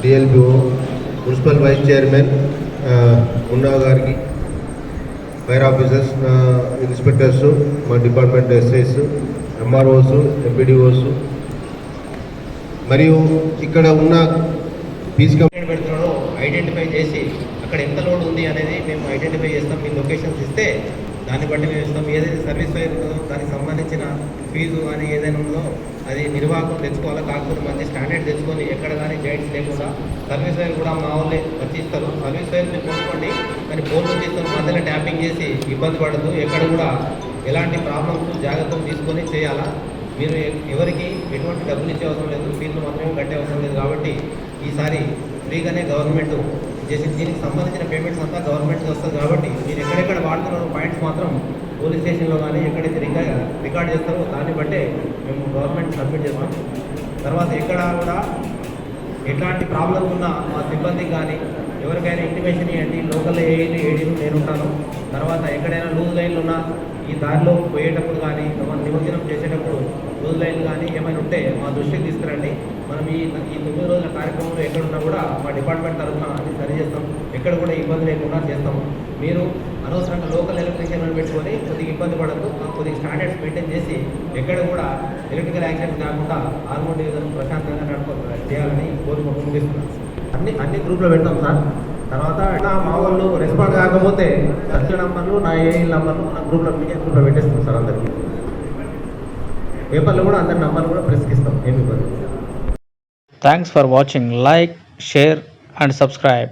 DLPO, municipal vice chairman Munna గారికి, fire officers, inspectors, మా department SIs, MROs, MPDOs మరియు ఇక్కడ ఉన్న పీస్ కంప్లైంట్ పెడుతున్నారో ఐడెంటిఫై చేసి అక్కడ ఎంత లోడ్ ఉంది అనేది మేము ఐడెంటిఫై చేస్తాం. మీ లొకేషన్స్ ఇస్తే దాన్ని బట్టి మేము ఇస్తాం. ఏదైతే సర్వీస్ వైర్ ఉందో దానికి సంబంధించిన ఫీజు కానీ ఏదైనా ఉందో అది నిర్వాహకం తెచ్చుకోవాలి. కాకపోతే మంచి స్టాండర్డ్ తెచ్చుకొని ఎక్కడ కానీ గైడ్స్ లేకుండా సర్వీస్ వైర్ కూడా మా వాళ్ళే వచ్చి ఇస్తారు. సర్వీస్ వైర్ మీరు కొనుక్కోండి, కానీ ఫోన్ నుంచి ఇస్తాం, మధ్యలో ట్యాపింగ్ చేసి ఇబ్బంది పడదు. ఎక్కడ కూడా ఎలాంటి ప్రాబ్లమ్స్ జాగ్రత్తలు తీసుకొని చేయాలా. మీరు ఎవరికి ఎటువంటి డబ్బులు ఇచ్చే అవసరం లేదు, ఫీజులు మాత్రమే కట్టే అవసరం లేదు. కాబట్టి ఈసారి ఫ్రీగానే గవర్నమెంట్ చేసి దీనికి సంబంధించిన పేమెంట్స్ అంతా గవర్నమెంట్కి వస్తుంది. కాబట్టి మీరు ఎక్కడెక్కడ వాడుతున్న పాయింట్స్ మాత్రం పోలీస్ స్టేషన్లో కానీ ఎక్కడైతే రికార్డ్ చేస్తారో దాన్ని బట్టే మేము గవర్నమెంట్ సబ్మిట్ చేస్తాం. తర్వాత ఎక్కడ కూడా ఎట్లాంటి ప్రాబ్లమ్స్ ఉన్నా మా సిబ్బందికి కానీ ఎవరికైనా ఇంటిమేషన్ ఇవ్వండి. లోకల్ ఏడీలు నేను ఉంటాను. తర్వాత ఎక్కడైనా లూజ్ లైన్లు ఉన్నా ఈ దారిలో పోయేటప్పుడు కానీ మనం నిమజ్జనం చేసేటప్పుడు లూజ్ లైన్లు కానీ ఏమైనా ఉంటే మా దృష్టికి తీసుకురండి. మనం ఈ 9 రోజుల కార్యక్రమంలో ఎక్కడున్నా కూడా మా డిపార్ట్మెంట్ తరఫున అది సరి చేస్తాం. ఎక్కడ కూడా ఇబ్బంది లేకుండా చేస్తాం. మీరు అనవసరంగా లోకల్ ఎలక్ట్రీషియన్ పెట్టుకొని కొద్దిగా ఇబ్బంది పడద్దు. కొద్దిగా స్టాండర్డ్స్ మెయింటైన్ చేసి ఎక్కడ కూడా ఎలక్ట్రికల్ యాక్సిడెంట్స్ కాకుండా ఆర్మోడ్ డివిజన్ ప్రశాంతంగా చేయాలని కోరుకుంటూ ముగిస్తున్నాం. అన్ని గ్రూప్లో పెడతాం సార్. తర్వాత మా వాళ్ళు రెస్పాండ్ కాకపోతే సర్కిల్ నంబర్లు, నా ఏఈ నంబర్లు నా గ్రూప్లో గ్రూప్లో పెట్టేస్తాం సార్. అందరికీ పేపర్లో కూడా అందరి నంబర్లు కూడా ప్రెస్కి ఇస్తాం. ఏమి ఇబ్బంది. Thanks for watching. Like, share and subscribe.